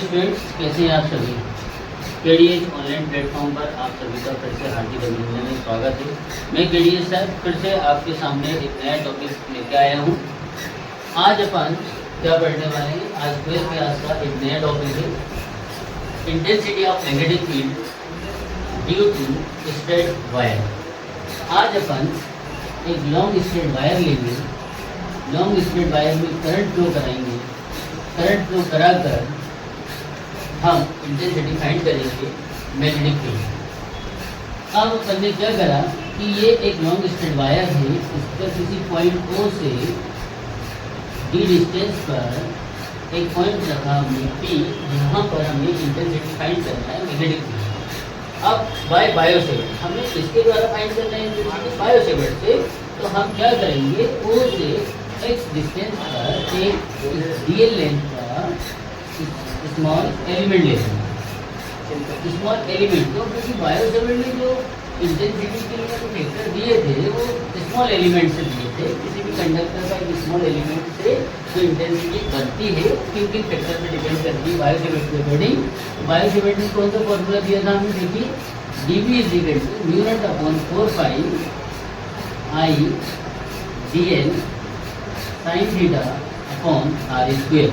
Students, कैसे हैं आप सभी। केडीएस ऑनलाइन प्लेटफॉर्म पर आप सभी का फिर से हार्दिक अभिनंदन स्वागत है। मैं केडीएस सर फिर से आपके सामने एक नया टॉपिक लेके आया हूँ। आज अपन क्या पढ़ने वाले हैं, आज 12th क्लास का एक नया टॉपिक है, intensity of magnetic field due to straight wire. आज अपन एक लॉन्ग स्ट्रेट वायर लेंगे, लॉन्ग स्ट्रेट वायर में करंट फ्लो कराएंगे, करंट फ्लो कराकर हम इंटेंसिटी फाइंड करेंगे मैग्नेटिक फील्ड। अब अपन ने क्या करा कि ये एक लॉन्ग स्ट्रेट वायर है, इसका किसी पॉइंट O से D डिस्टेंस पर एक पॉइंट रखा हमने P, यहाँ पर हमें इंटेंसिटी फाइंड करना है मैग्नेटिक फील्ड। अब बाय बायोसेवर्ट हमें इसके द्वारा फाइंड करना है इंटेंसिटी बायोसेवर्ट से। तो हम क्या करेंगे, O से x डिस्टेंस पर एक dl लेंथ का स्मॉल एलिमेंट लेते हैं। स्मॉल एलिमेंट तो क्योंकि बायोसेवर्ट ने जो इंटेंसिटी के लिए जो फैक्टर दिए थे वो स्मॉल एलिमेंट से दिए थे। किसी भी कंडक्टर का एक स्मॉल एलिमेंट से जो इंटेंसिटी बनती है किन फैक्टर पर डिपेंड करती है बायोसेवर्ट के अकॉर्डिंग। बायोसेवर्ट ने कौन सा फॉर्मूला दिया था हमें, देखिए dV is equal to mu naught upon 4 pi I dl sine theta upon r square.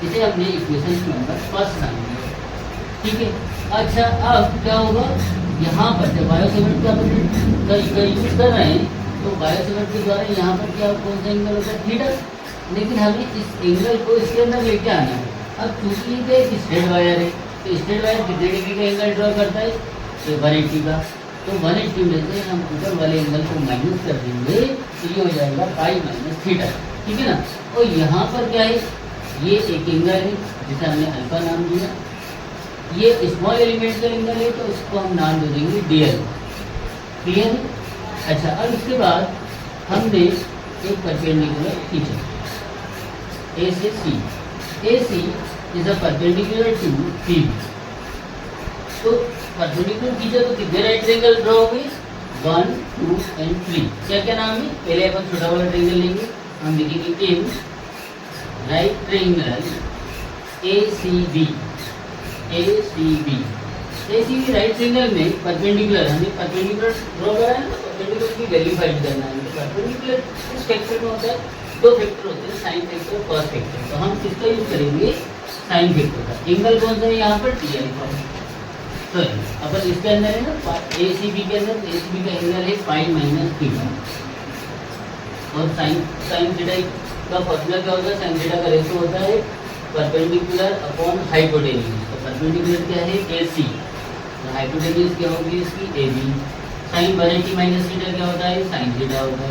इसे हमने इक्वेशन नंबर फर्स्ट मान लिया, ठीक है। अच्छा, अब क्या होगा, यहाँ पर जब बायोसेवर्ट का यूज कर रहे हैं तो बायोसेवर्ट के द्वारा यहाँ पर क्या कौन सा एंगल होता है, थीटा। लेकिन हमें इस एंगल को इसके अंदर लेके आना है। अब चूंकि ये एक स्ट्रेट वायर है तो स्ट्रेट वायर कितने डिग्री का एंगल ड्रॉ करता है, 180 का। तो 180 में से हम ऊपर वाले एंगल को माइनस कर देंगे तो ये हो जाएगा पाई माइनस थीटा, ठीक है ना। और यहाँ पर क्या है, ये एक एंगल है जिसे हमने अल्फा नाम दिया। ये स्मॉल एलिमेंट का एंगल है तो इसको हम नाम दे देंगे dl, क्लियर है। अच्छा, अब इसके बाद हमने एक परपेंडिकुलर खींचा A से C। AC is a perpendicular to CB। तो परपेंडिकुलर खींचा तो कितने राइट ट्रायंगल ड्रॉ हो गए, 1, 2 and 3। क्या क्या नाम है, पहले अपन छोटा वाला ट्रायंगल लेंगे, हम लिखेंगे इन right triangle ACB। Right triangle में परपेंडिकुलर हमें परपेंडिकुलर ड्रॉ करा है ना, परपेंडिकुलर की वैल्यू फाइंड करना है। परपेंडिकुलर किस फैक्टर में होता है, दो फैक्टर होते हैं, साइन फैक्टर और कॉस फैक्टर। तो हम किसका यूज करेंगे, साइन फैक्टर का। एंगल कौन सा है यहाँ पर, टी अल्फा। सॉरी, अपन इसके अंदर है ना ACB के अंदर, ACB का एंगल है पाई माइनस थीटा। और साइन थीटा का फॉर्मूला क्या होता है, साइन थीटा का रेशो होता है परपेंडिकुलर अपॉन हाइपोटेन्यूज। तो परपेंडिकुलर क्या है, AC, तो हाइपोटेन्यूज क्या होगी इसकी, AB। साइन 180 माइनस थीटा क्या होता है, साइन थीटा होता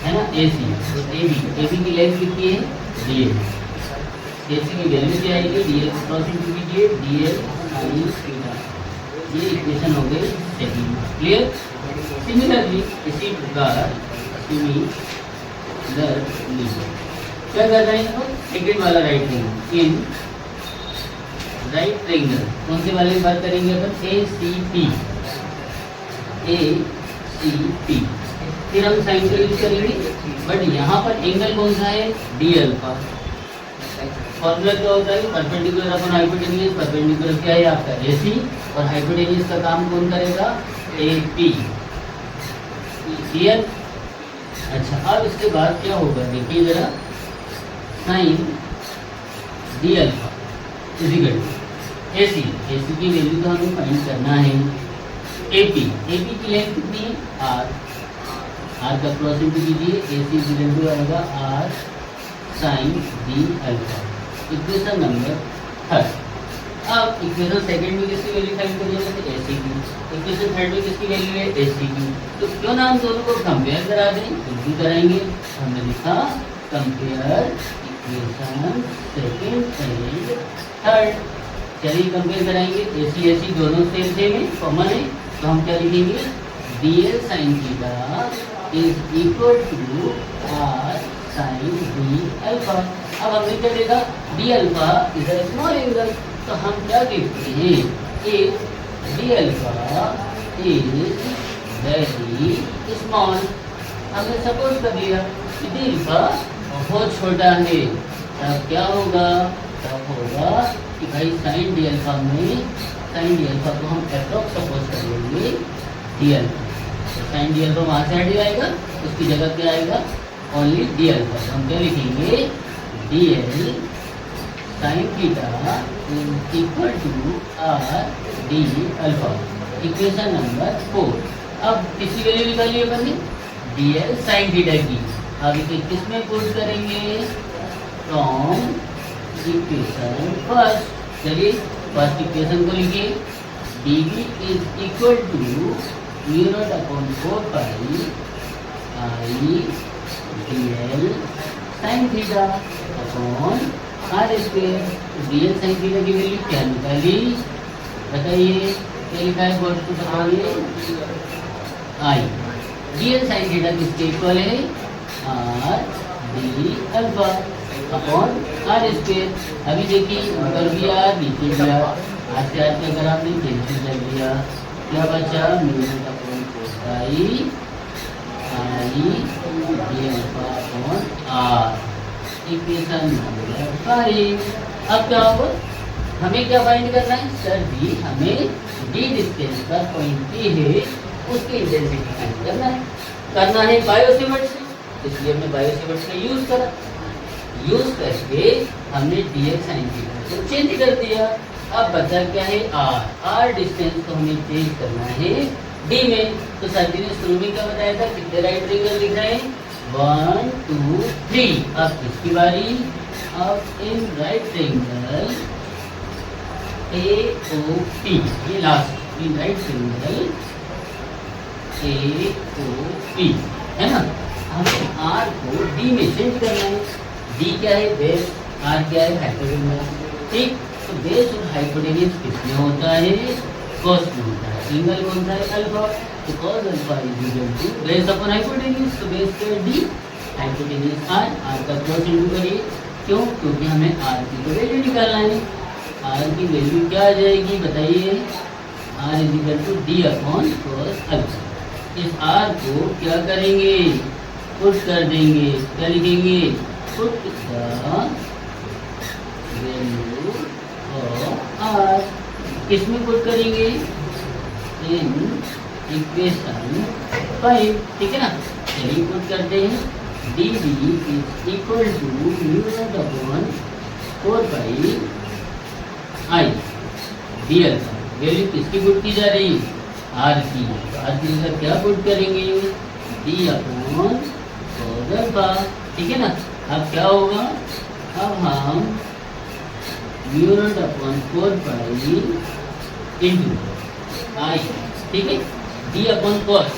है ना, AC। तो AB की लेंथ कितनी है, dl। AC की वैल्यू क्या आएगी, dl को क्रॉस इंटू कीजिए, dl साइन थीटा। ये इक्वेशन हो गई सेकंड, क्लियर। सिमिलरली इसी प्रकार क्या कर रहे हैं, सेकंड वाला राइट ट्रायंगल। इन राइट ट्रायंगल कौन से वाले की बात करेंगे अपन, ACP। फिर हम साइन का यूज करेंगे, बट यहाँ पर एंगल कौन सा है, d अल्फा। फॉर्मूला क्या होता है, परपेंडिकुलर अपॉन हाइपोटेन्यूज। परपेंडिकुलर क्या है आपका AC, और हाइपोटेन्यूज का काम कौन करेगा, AP, क्लियर। अच्छा, अब इसके बाद क्या होगा, देखिए जरा, sine d alpha is equal to AC की वैल्यू तो हमें फाइंड करना है। AP की लेंथ कितनी है, R का क्रॉस इंटू कीजिए, AC इज इक्वल टू आएगा R sine d alpha. Equation number third. अब इक्वेशन सेकंड में किसकी वैल्यू फाइंड करिएगा, तो AC की। इक्वेशन थर्ड में किसकी वैल्यू है, AC की। तो क्यों ना हम दोनों को कंपेयर करा दें, बिल्कुल कराएंगे। हमने लिखा compare equation second and third. चलिए कंपेयर कराएंगे, AC दोनों सेम है, कॉमन है। तो हम क्या लिखेंगे, dl sine theta is equal to R sine d alpha. अब हमने क्या देखा, d alpha is a small angle. तो हम क्या देखते हैं, if d alpha is very small, हमने सपोज कर लिया कि d अल्फा बहुत छोटा है, तब क्या होगा, तब होगा कि भाई साइन डी अल्फा में साइन डी अल्फा को हम अप्रॉक्स सपोज कर लेंगे डी अल्फा। तो साइन डी अल्फा वहाँ से हट जाएगा, उसकी जगह क्या आएगा, ओनली डी अल्फा। तो हम क्या लिखेंगे, D L sine theta equal to R D alpha, equation number 4। अब किसी वैल्यू निकालिए अपन ने डी एल साइन थीटा की। अब इसे किस में पुट करेंगे, फ्रॉम इक्वेशन फर्स्ट। चलिए फर्स्ट इक्वेशन को लिखिए, D V is equal to mu naught upon 4 pi I D L sine theta upon R square. D L sine theta की वैल्यू क्या निकाली, बताइए क्या लिखा है, बोर्ड को बताइए। I D L sine theta किसके इक्वल है, R D alpha upon R square. अभी देखिए ऊपर भी आर नीचे भी आर, आर से आर के अगर आपने कैंसिल कर दिया क्या बचा, mu naught upon 4 pi I D alpha upon R, equation number 5। अब क्या होगा, हमें क्या फाइंड करना है, सर जी हमें डी डिस्टेंस पर पॉइंट पी है उसकी इंटेंसिटी फाइंड करना है बायोसेवर्ट से, इसलिए हमने बायोसेवर्ट का यूज करा। यूज करके हमने डी एल साइन थीटा को चेंज कर दिया। अब बचा क्या है, आर। आर डिस्टेंस को हमें चेंज करना है डी में। तो सर जी ने शुरू में क्या बताया था, कितने राइट ट्रायंगल दिख रहे हैं, 1 2 3। अब किसकी बारी, अब in right triangle A O P, ये last in right triangle A O P है ना, हमें आर को डी में चेंज करना है। डी क्या है, बेस, आर क्या है, हाइपोटेन्यूज। ठीक, तो बेस और हाइपोटेन्यूज किसमें होता है, कॉस में होता है। सिंगल कौन सा है, अल्फा। तो cos alpha is equal to base upon hypotenuse. तो बेस क्या है, डी, हाइपोटेन्यूज आर। आर का क्रॉस इंटू करिए, क्यों, क्योंकि हमें आर की तो वैल्यू निकालना है। आर की वैल्यू क्या आ जाएगी, बताइए, R is equal to D upon cos alpha. इस आर को क्या करेंगे, पुट कर देंगे, क्या लिखेंगे, put the value of R. किसमें पुट करेंगे, इन इक्वेशन 5। ठीक है ना, चलिए पुट करते हैं, D B is equal to mu naught upon 4 pi I D alpha. Value किसकी पुट की जा रही है, आर की। आर की जगह क्या पुट करेंगे, डी अपॉन कॉस अल्फा। ठीक है ना, अब क्या होगा, अब हम mu naught upon 4 pi into I, ठीक है, डी अपॉन कॉस।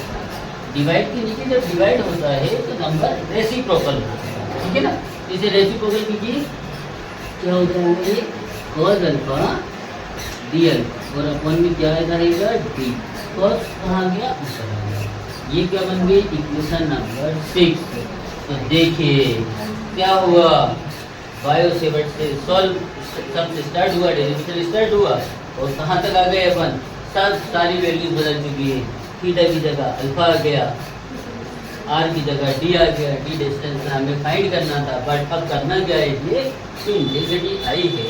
डिवाइड के नीचे जब डिवाइड होता है तो नंबर रेसिप्रोकल होता है। ठीक है ना, इसे रेसिप्रोकल कीजिए, क्या हो जाएगा, ये कॉस अल्फा डी अल्फा और अपॉन में क्या रहेगा, डी। कॉस कहाँ गया, ऊपर आ गया। ये क्या बन गई, इक्वेशन नंबर 6। तो देखिए क्या हुआ, बायोसेवर्ट से सॉल्व सब स्टार्ट हुआ, डेरिवेशन स्टार्ट हुआ और कहाँ तक आ गए अपन, सब सारी वैल्यूज बदल चुकी है। थीटा की जगह अल्फा आ गया, आर की जगह डी आ गया। डी डिस्टेंस हमें फाइंड करना था, बट अब करना क्या है, ये जो इंटेंसिटी आई है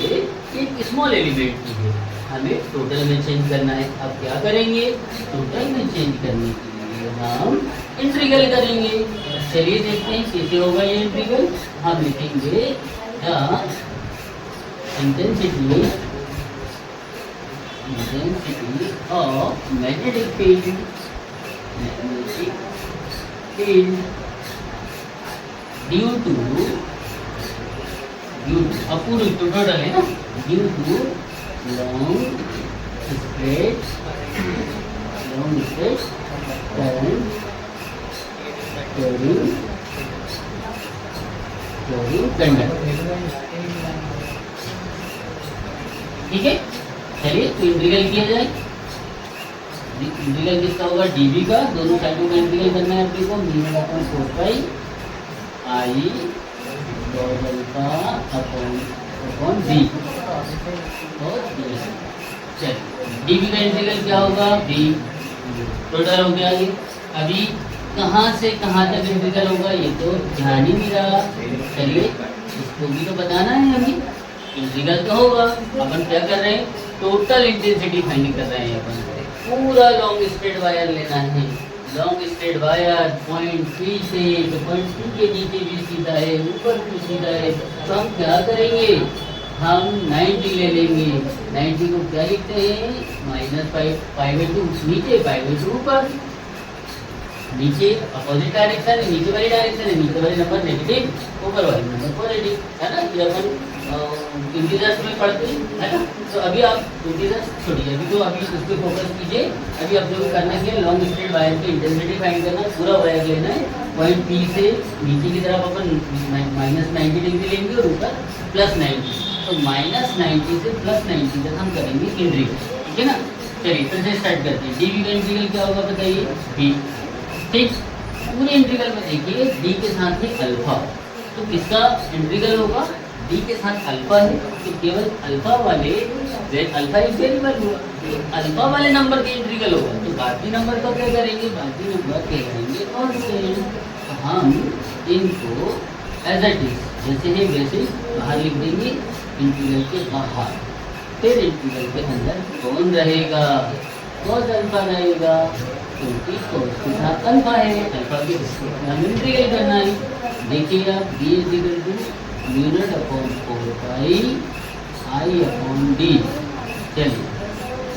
एक स्मॉल एलिमेंट की है, हमें टोटल में चेंज करना है। अब क्या करेंगे, टोटल में चेंज करने के लिए हम इंटीग्रल करेंगे। चलिए देखते हैं कैसे होगा ये इंटीग्रल। हम लिखेंगे the intensity of magnetic field due to अब पूरी टोटल है ना, due to long straight current conductor. ठीक है, चलिए तो इंटीग्रल किया जाए। इंटीग्रल किसका होगा, डीवी का, दोनों साइडों का इंटीग्रल करना है अपने को। Mu upon 4 pi I cos alpha upon D और चलिए डीवी का इंटीग्रल क्या होगा, बी टोटल हो गया। ये अभी कहाँ से कहाँ तक इंटीग्रल होगा ये तो ध्यान ही नहीं रहा। चलिए इसको भी तो बताना है हमें। इंटीग्रल तो होगा। अपन क्या कर रहे हैं, टोटल इंटेंसिटी फाइंड कर रहे हैं। अपन पूरा लॉन्ग स्ट्रेट वायर लेना है। Long straight wire point P से, तो पॉइंट पी के नीचे भी सीधा है, ऊपर भी सीधा है, तो हम क्या करेंगे, हम 90 ले लेंगे। 90 को क्या लिखते हैं, -π/2, नीचे π/2 ऊपर, नीचे अपोजिट डायरेक्शन है, नीचे वाली डायरेक्शन है, नीचे वाले नंबर नेगेटिव, ऊपर वाले नंबर पॉजिटिव, है ना। ये अपन इंटीजर्स में पढ़ते हैं, है ना। तो अभी आप इंटीजर्स छोड़िए, अभी तो अभी उस पर फोकस कीजिए। अभी आप लोग करना है लॉन्ग स्ट्रेट वायर की इंटेंसिटी फाइंड करना, पूरा वायर लेना है। पॉइंट पी से नीचे की तरफ अपन -90 डिग्री लेंगे और ऊपर +90, तो -90 से +90 तक हम करेंगे इंटीग्रल, ठीक है ना। चलिए फिर से स्टार्ट करते हैं। डी का इंटीग्रल क्या होगा बताइए, बी, ठीक। पूरे इंटीग्रल में देखिए डी के साथ ही अल्फा, तो किसका इंटीग्रल होगा, डी के साथ अल्फा है, तो केवल अल्फा वाले, अल्फा एक वेरिएबल हुआ, अल्फा वाले नंबर के इंटीग्रल होगा। तो बाकी नंबर का क्या करेंगे, बाकी नंबर क्या करेंगे कांस्टेंट। हम इनको एज इट इज जैसे है वैसे बाहर लिख देंगे, इंटीग्रल के बाहर। फिर इंटीग्रल के अंदर कौन रहेगा, कॉस अल्फा रहेगा, क्योंकि कॉस के साथ अल्फा है, अल्फा के हम इंटीग्रल करना है। देखिए आप b √4πi/d। चलिए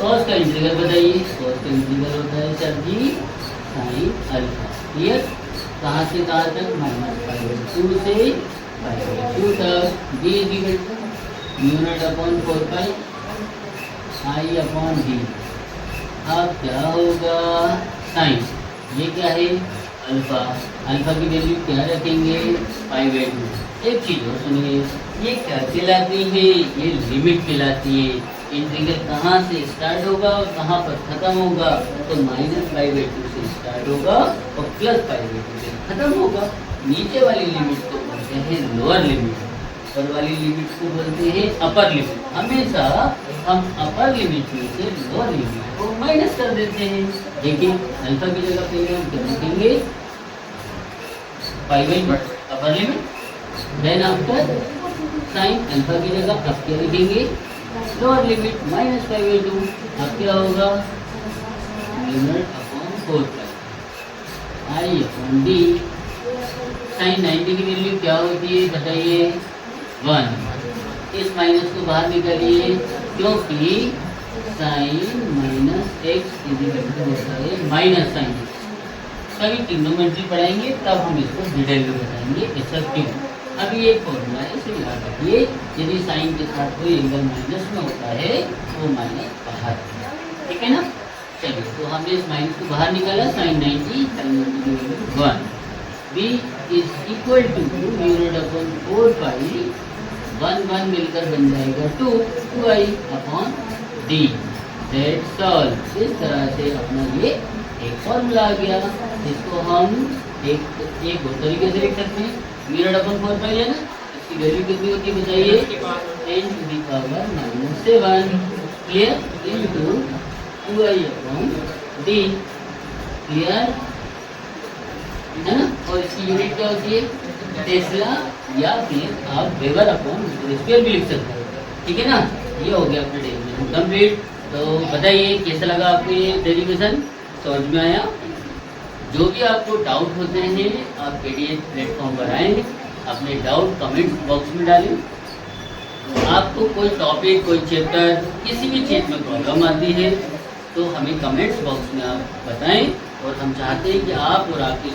कॉस का इंटीग्रल बताइए, कॉस का इंटीग्रल होता है सर जी साइन अल्फा, क्लियर। कहाँ से कहाँ तक, -π/2 से π/2 तक। b √4πi/d। अब क्या होगा, साइन, ये क्या है अल्फा, अल्फा की वैल्यू क्या रखेंगे, π/2। एक चीज और सुनिए, ये क्या कहलाती है, ये लिमिट कहलाती है। इंटीग्रल कहाँ से स्टार्ट होगा और कहाँ पर खत्म होगा, तो -π/2 से स्टार्ट होगा और +π/2 से खत्म होगा। नीचे वाली लिमिट को बोलते हैं लोअर लिमिट, ऊपर वाली लिमिट को बोलते हैं अपर लिमिट। हमेशा हम अपर लिमिट में से लोअर लिमिट को माइनस कर देते हैं। देखिए अल्फा की जगह पे हम क्या लिखेंगे, π/2 upper limit, then after sine alpha की जगह अब क्या लिखेंगे, लोअर लिमिट -π/2। अब क्या होगा, √4πi/d। साइन 90 की वैल्यू क्या होती है बताइए, 1। इस माइनस को बाहर निकालिए, क्योंकि साइन -x होता है माइनस साइन। कभी ट्रिग्नोमेट्री पढ़ाएंगे तब हम इसको डिटेल में बताएंगे ऐसा क्यों। अभी एक फॉर्मूला है, इसे याद रखिए, यदि साइन के साथ कोई एंगल माइनस में होता है तो वो माइनस बाहर, ठीक है ना। चलिए तो हमने इस माइनस को बाहर निकाला, sine 90, sine 90 1। b is equal to √4πi, 1 मिलकर बन जाएगा 2i/d। That's all. इस तरह से अपना ये एक फॉर्मूला आ गया, इसको हम एक और तरीके से लिख सकते हैं। √4πi है ना, इसकी वैल्यू कितनी होती है बताइए, 10⁻⁻7, क्लियर, इनटू 2i/d, क्लियर है ना। और इसकी यूनिट क्या होती है, टेस्ला, या फिर आप वेबर/स्क्वायर भी लिख सकते हैं, ठीक है ना। ये हो गया आपका डेरिवेशन कंप्लीट। तो बताइए कैसा लगा आपको ये डेरिवेशन, समझ में आया। जो भी आपको डाउट होते हैं आप PDF प्लेटफॉर्म पर आएंगे, अपने डाउट कमेंट बॉक्स में डालें। आपको कोई टॉपिक, कोई चैप्टर, किसी भी चीज़ में प्रॉब्लम आती है तो हमें कमेंट्स बॉक्स में आप बताएं। और हम चाहते हैं कि आप और आपके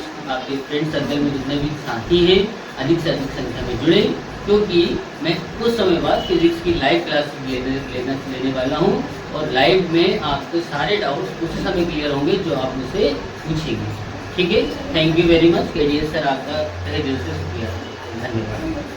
फ्रेंड सर्कल में जितने भी साथी हैं अधिक से अधिक संख्या में जुड़े, क्योंकि मैं कुछ समय बाद फिजिक्स की लाइव क्लास लेने वाला हूं और लाइव में आपके सारे डाउट्स उसी समय क्लियर होंगे जो आप मुझसे पूछेंगे, ठीक है। Thank you very much. KDS sir आपका तहे दिल से शुक्रिया, धन्यवाद।